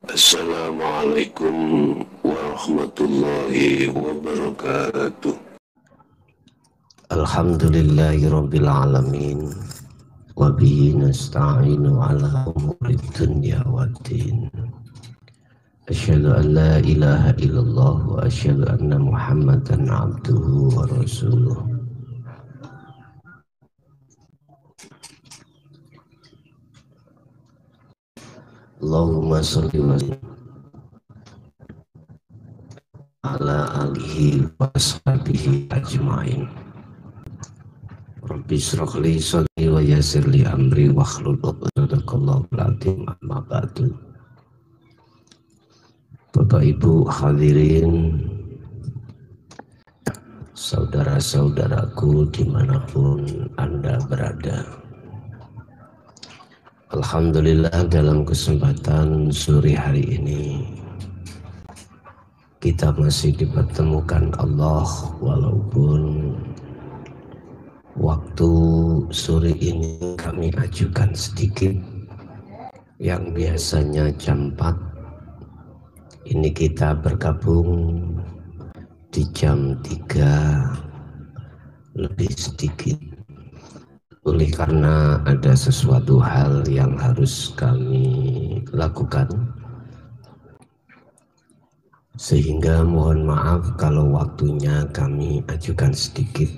Assalamualaikum warahmatullahi wabarakatuh. Alhamdulillahirabbil alamin wa bihi nasta'inu ala umuri dunya waddin. Asyhadu an la ilaha illallah wa asyhadu anna Muhammadan abduhu wa rasuluh. Allahumma sholli wa sallim ala alihi wa ashabihi ajmain. Rabbi shrah li sadri wa yassir li amri wahlul 'uqdatam min amma ba'du. Bapak Ibu hadirin, saudara-saudaraku dimanapun Anda berada, alhamdulillah dalam kesempatan sore hari ini kita masih dipertemukan Allah, walaupun waktu sore ini kami ajukan sedikit. Yang biasanya jam 4, ini kita bergabung di jam 3 lebih sedikit, oleh karena ada sesuatu hal yang harus kami lakukan, sehingga mohon maaf kalau waktunya kami ajukan sedikit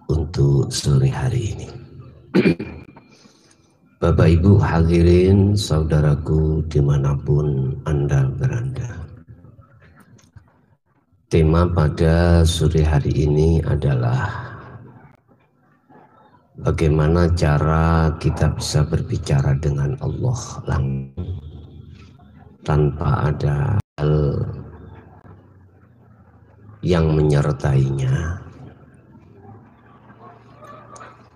untuk sore hari ini. Bapak Ibu hadirin, saudaraku dimanapun Anda berada, tema pada sore hari ini adalah bagaimana cara kita bisa berbicara dengan Allah langsung tanpa ada hal yang menyertainya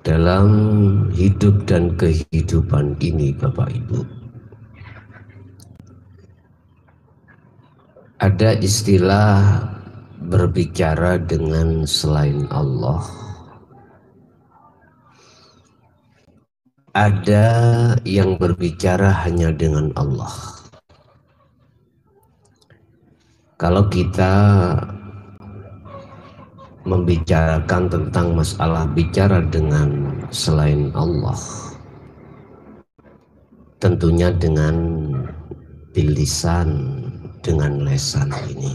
dalam hidup dan kehidupan ini. Bapak Ibu, ada istilah berbicara dengan selain Allah, ada yang berbicara hanya dengan Allah. Kalau kita membicarakan tentang masalah bicara dengan selain Allah, tentunya dengan bilisan, dengan lesan ini.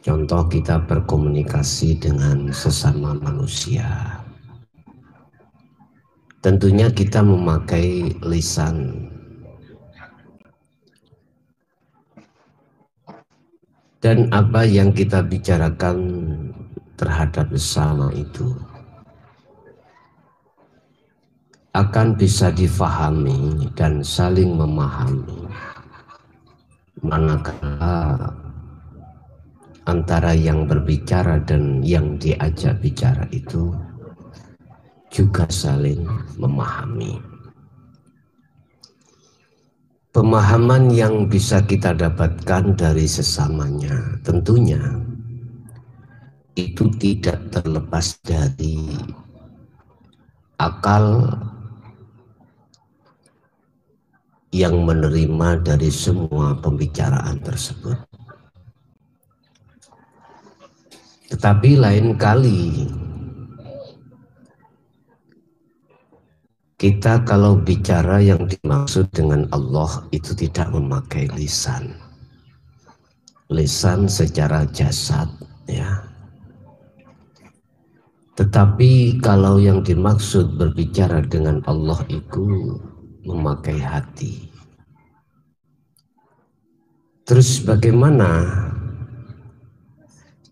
Contoh, kita berkomunikasi dengan sesama manusia, tentunya kita memakai lisan. Dan apa yang kita bicarakan terhadap sesama itu akan bisa difahami dan saling memahami manakala antara yang berbicara dan yang diajak bicara itu juga saling memahami. Pemahaman yang bisa kita dapatkan dari sesamanya tentunya itu tidak terlepas dari akal yang menerima dari semua pembicaraan tersebut. Tetapi lain kali kita kalau bicara yang dimaksud dengan Allah itu tidak memakai lisan. Lisan secara jasad, ya. Tetapi kalau yang dimaksud berbicara dengan Allah itu memakai hati. Terus bagaimana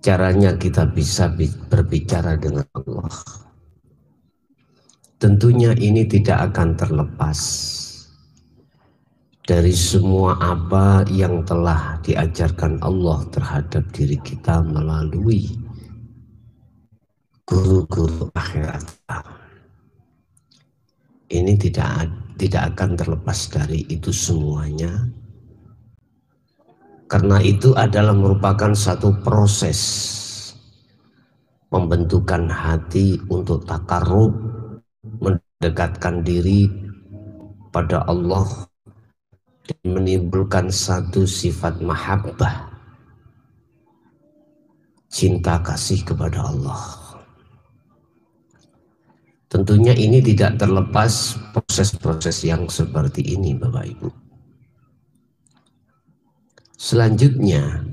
caranya kita bisa berbicara dengan Allah? Tentunya ini tidak akan terlepas dari semua apa yang telah diajarkan Allah terhadap diri kita melalui guru-guru akhirat. Ini tidak akan terlepas dari itu semuanya, karena itu adalah merupakan satu proses pembentukan hati untuk takarrub, mendekatkan diri pada Allah dan menimbulkan satu sifat mahabbah, cinta kasih kepada Allah. Tentunya ini tidak terlepas proses-proses yang seperti ini, Bapak Ibu. Selanjutnya,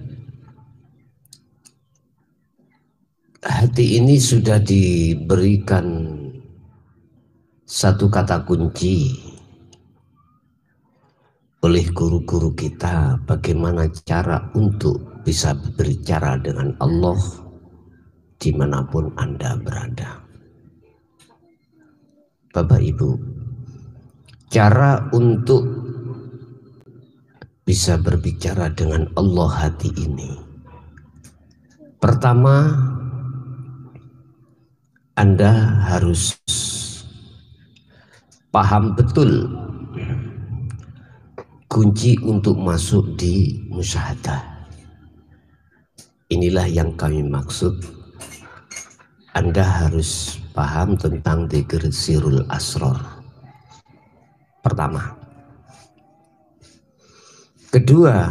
hati ini sudah diberikan satu kata kunci oleh guru-guru kita, bagaimana cara untuk bisa berbicara dengan Allah dimanapun Anda berada. Bapak Ibu, cara untuk bisa berbicara dengan Allah hati ini, pertama, Anda harus paham betul kunci untuk masuk di musyahadah. Inilah yang kami maksud. Anda harus paham tentang dzikir sirrul asrar. Pertama. Kedua,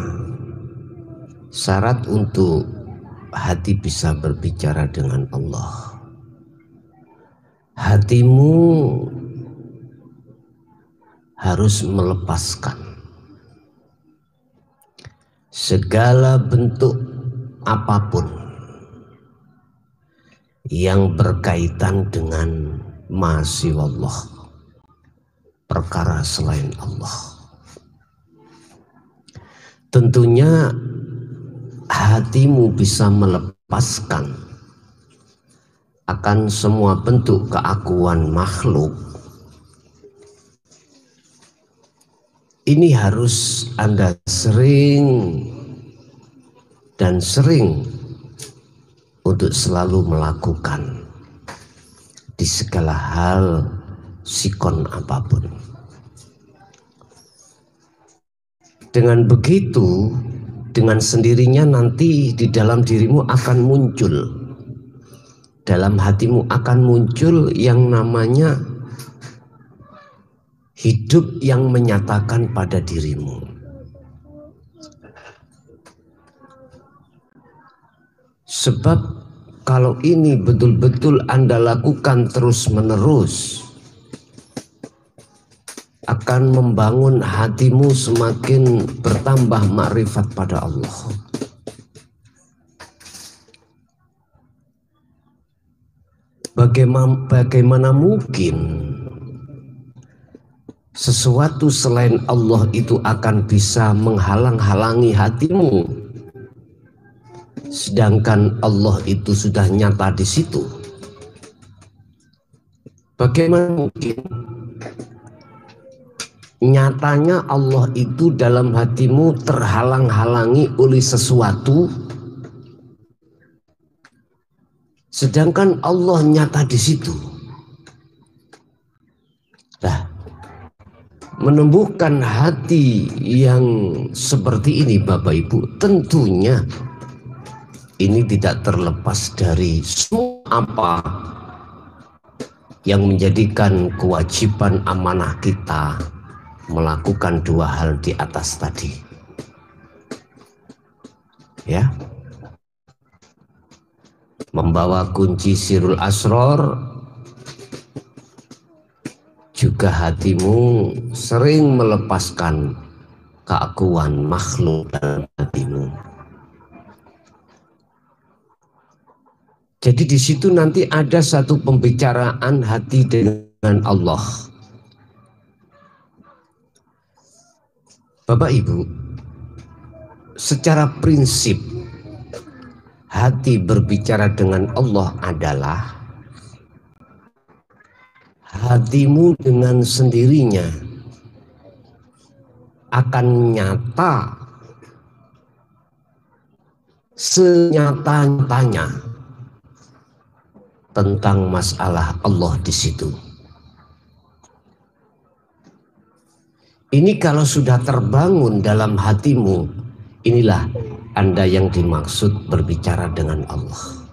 syarat untuk hati bisa berbicara dengan Allah, hatimu harus melepaskan segala bentuk apapun yang berkaitan dengan ma siwallah, perkara selain Allah. Tentunya hatimu bisa melepaskan akan semua bentuk keakuan makhluk. Ini harus Anda sering dan sering untuk selalu melakukan di segala hal, sikon apapun. Dengan begitu, dengan sendirinya nanti di dalam dirimu akan muncul, dalam hatimu akan muncul yang namanya hidup yang menyatakan pada dirimu. Sebab kalau ini betul-betul Anda lakukan terus-menerus, akan membangun hatimu semakin bertambah makrifat pada Allah. Bagaimana mungkin sesuatu selain Allah itu akan bisa menghalang-halangi hatimu, sedangkan Allah itu sudah nyata di situ? Bagaimana mungkin? Nyatanya Allah itu dalam hatimu terhalang-halangi oleh sesuatu, sedangkan Allah nyata di situ. Nah, menumbuhkan hati yang seperti ini, Bapak Ibu, tentunya ini tidak terlepas dari semua apa yang menjadikan kewajiban amanah kita melakukan dua hal di atas tadi, ya, membawa kunci sirrul asrar, juga hatimu sering melepaskan keakuan makhluk dalam hatimu. Jadi di situ nanti ada satu pembicaraan hati dengan Allah. Bapak Ibu, secara prinsip hati berbicara dengan Allah adalah hatimu dengan sendirinya akan nyata senyata-nyatanya tentang masalah Allah di situ. Ini kalau sudah terbangun dalam hatimu, inilah Anda yang dimaksud berbicara dengan Allah.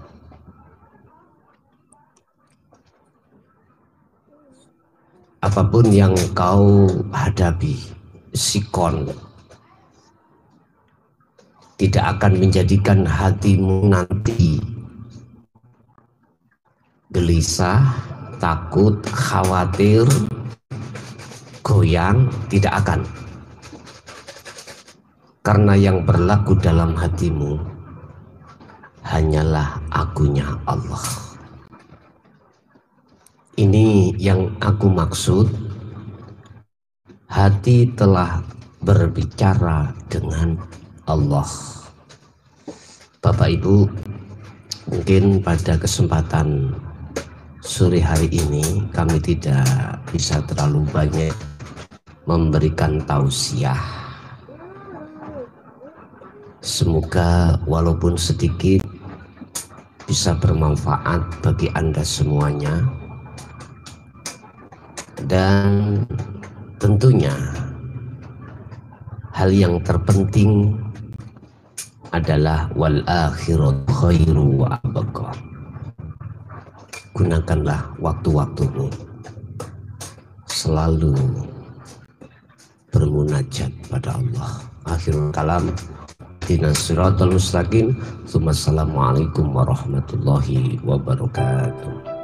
Apapun yang kau hadapi, sikon, tidak akan menjadikan hatimu nanti gelisah, takut, khawatir, goyang, tidak akan. Karena yang berlaku dalam hatimu hanyalah akunya Allah. Ini yang aku maksud, hati telah berbicara dengan Allah. Bapak Ibu, mungkin pada kesempatan sore hari ini kami tidak bisa terlalu banyak memberikan tausiah. Semoga walaupun sedikit bisa bermanfaat bagi Anda semuanya, dan tentunya hal yang terpenting adalah wal akhiratu khairu wa abqa. Gunakanlah waktu-waktumu selalu bermunajat pada Allah. Akhirul kalam, ihdinas siratal mustaqim. Assalamualaikum warahmatullahi wabarakatuh.